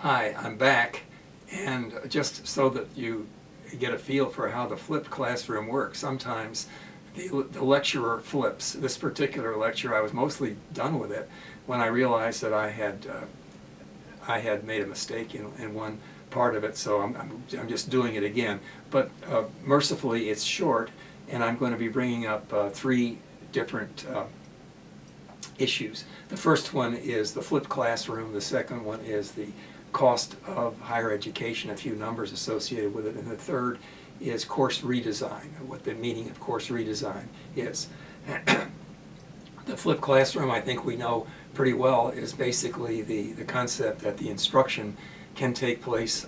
Hi, I'm back, and just so that you get a feel for how the flipped classroom works, sometimes the lecturer flips. This particular lecture, I was mostly done with it when I realized that I had made a mistake in one part of it, so I'm just doing it again. But mercifully, it's short, and I'm going to be bringing up three different issues. The first one is the flipped classroom. The second one is the cost of higher education, a few numbers associated with it, and the third is course redesign, what the meaning of course redesign is. The flipped classroom, I think we know pretty well, is basically the concept that the instruction can take place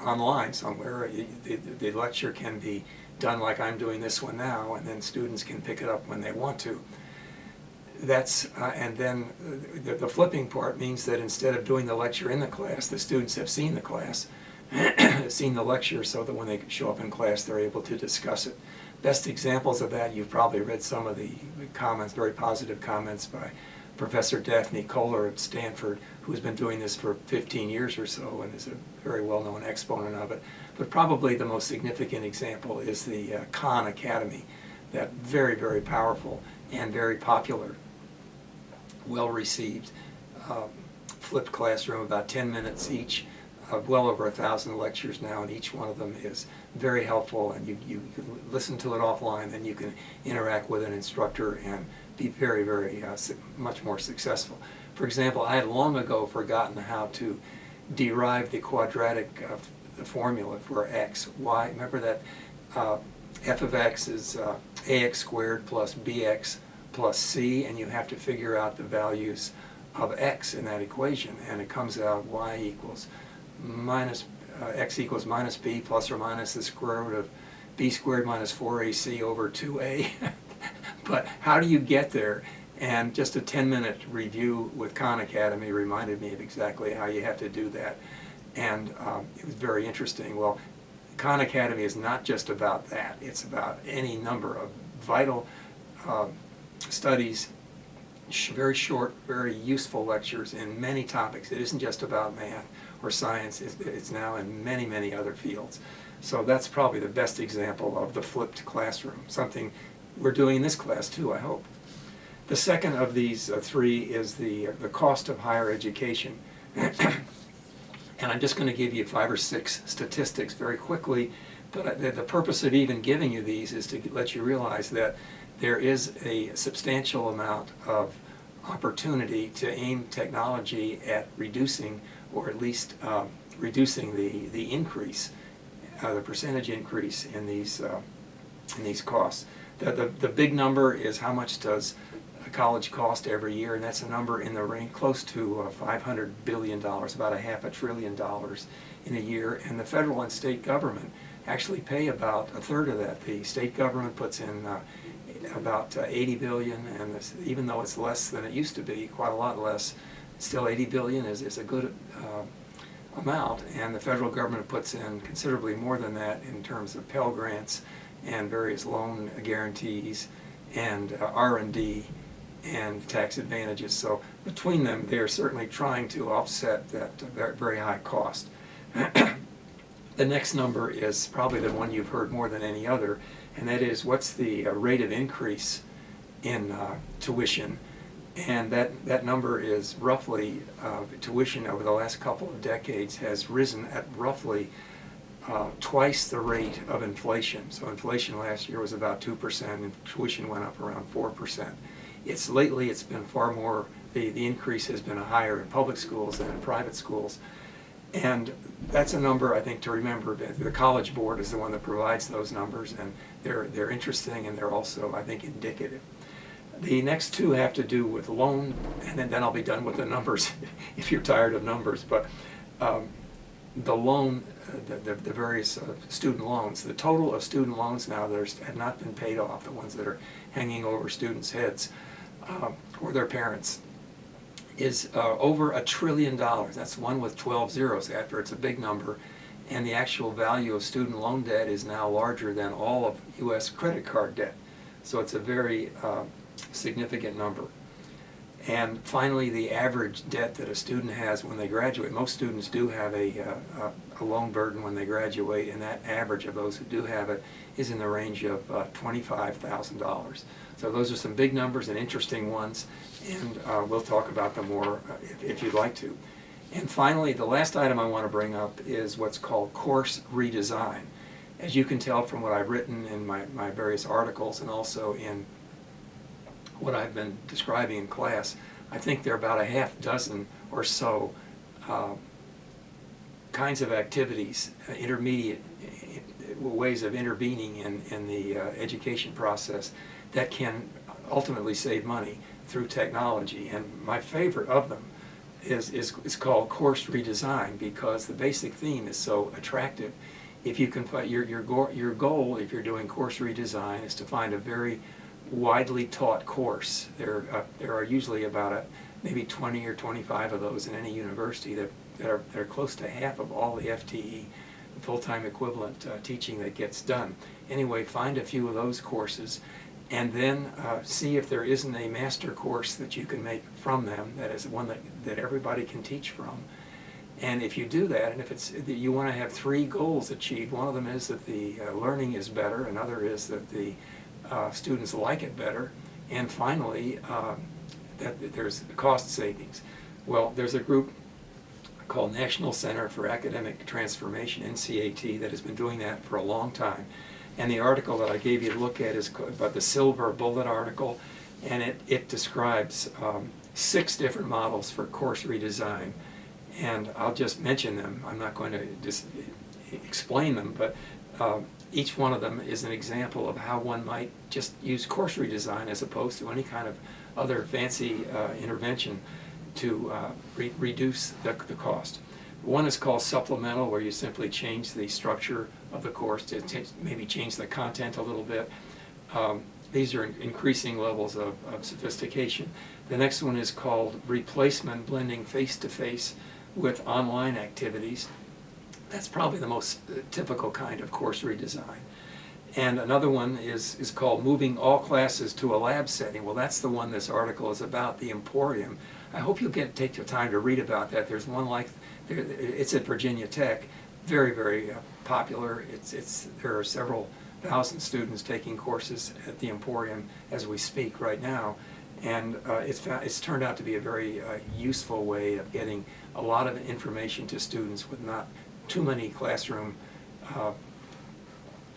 online somewhere. The lecture can be done like I'm doing this one now, and then students can pick it up when they want to. And then the flipping part means that instead of doing the lecture in the class, the students have seen the class, seen the lecture, so that when they show up in class, they're able to discuss it. Best examples of that, you've probably read some of the comments, very positive comments by Professor Daphne Kohler at Stanford, who's been doing this for 15 years or so and is a very well-known exponent of it. But probably the most significant example is the Khan Academy, that very, very powerful and very popular, well-received flipped classroom, about 10 minutes each, well over 1,000 lectures now, and each one of them is very helpful, and you can listen to it offline, then you can interact with an instructor and be very, very much more successful. For example, I had long ago forgotten how to derive the quadratic the formula for x. Y, remember that f of x is ax squared plus bx plus c, and you have to figure out the values of x in that equation, and it comes out y equals minus x equals minus b plus or minus the square root of b squared minus 4ac over 2a. But how do you get there? And just a 10-minute review with Khan Academy reminded me of exactly how you have to do that, and it was very interesting. Well, Khan Academy is not just about that. It's about any number of vital studies, very short, very useful lectures in many topics. It isn't just about math or science. It's now in many, many other fields. So that's probably the best example of the flipped classroom, something we're doing in this class too, I hope. The second of these three is the cost of higher education. And I'm just going to give you 5 or 6 statistics very quickly, but the purpose of even giving you these is to let you realize that there is a substantial amount of opportunity to aim technology at reducing, or at least reducing the increase, the percentage increase in these costs. The big number is how much does college cost every year, and that's a number in the range close to $500 billion, about $500 billion in a year, and the federal and state government actually pay about a third of that. The state government puts in about 80 billion, and even though it's less than it used to be, quite a lot less, still 80 billion is a good amount, and the federal government puts in considerably more than that in terms of Pell Grants and various loan guarantees and R&D and tax advantages. So between them, they're certainly trying to offset that very high cost. The next number is probably the one you've heard more than any other, and that is what's the rate of increase in tuition. And that number is roughly, tuition over the last couple of decades has risen at roughly twice the rate of inflation. So inflation last year was about 2%, and tuition went up around 4%. Lately it's been far more, the increase has been higher in public schools than in private schools. And that's a number, I think, to remember. The College Board is the one that provides those numbers, and they're interesting, and they're also, I think, indicative. The next two have to do with loan, and then I'll be done with the numbers if you're tired of numbers. But the loan, the various student loans, the total of student loans now that have not been paid off, the ones that are hanging over students' heads or their parents, is over $1 trillion. That's one with 12 zeros after. It's a big number, and the actual value of student loan debt is now larger than all of U.S. credit card debt. So it's a very significant number. And finally, the average debt that a student has when they graduate. Most students do have a loan burden when they graduate, and that average of those who do have it is in the range of $25,000. So those are some big numbers and interesting ones, and we'll talk about them more if you'd like to. And finally, the last item I want to bring up is what's called course redesign. As you can tell from what I've written in my various articles and also in what I've been describing in class, I think there are about a half dozen or so kinds of activities, intermediate ways of intervening in the education process that can ultimately save money through technology. And my favorite of them is called course redesign, because the basic theme is so attractive. If you can find your goal, if you're doing course redesign, is to find a very widely taught course. There are usually about maybe 20 or 25 of those in any university that are close to half of all the FTE, the full-time equivalent teaching that gets done. Anyway, find a few of those courses, and then see if there isn't a master course that you can make from them that is one that everybody can teach from. And if you do that, and if you want to have 3 goals achieved, one of them is that the learning is better, another is that the students like it better, and finally that there's cost savings. Well, there's a group called National Center for Academic Transformation, NCAT, that has been doing that for a long time. And the article that I gave you to look at is about the Silver Bullet article, and it describes 6 different models for course redesign. And I'll just mention them. I'm not going to just explain them, but each one of them is an example of how one might just use course redesign as opposed to any kind of other fancy intervention to reduce the cost. One is called supplemental, where you simply change the structure of the course to maybe change the content a little bit. These are increasing levels of sophistication. The next one is called replacement, blending face-to-face with online activities. That's probably the most typical kind of course redesign. And another one is called moving all classes to a lab setting. Well, that's the one this article is about, the Emporium. I hope you'll take your time to read about that. There's one it's at Virginia Tech, very, very popular. There are several thousand students taking courses at the Emporium as we speak right now. And it's turned out to be a very useful way of getting a lot of information to students with not too many classroom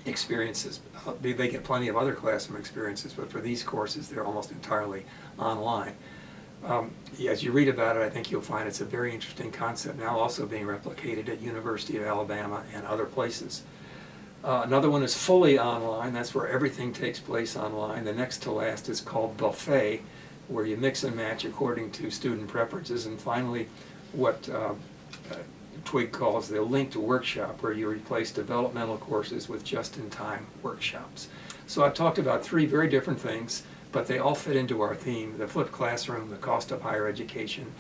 experiences. They get plenty of other classroom experiences, but for these courses, they're almost entirely online. As you read about it, I think you'll find it's a very interesting concept, now also being replicated at University of Alabama and other places. Another one is fully online. That's where everything takes place online. The next to last is called buffet, where you mix and match according to student preferences. And finally, what Twig calls the linked workshop, where you replace developmental courses with just-in-time workshops. So I've talked about 3 very different things, but they all fit into our theme: the flipped classroom, the cost of higher education,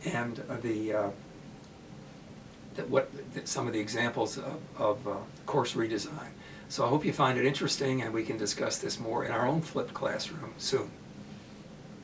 and some of the examples of course redesign. So I hope you find it interesting, and we can discuss this more in our own flipped classroom soon.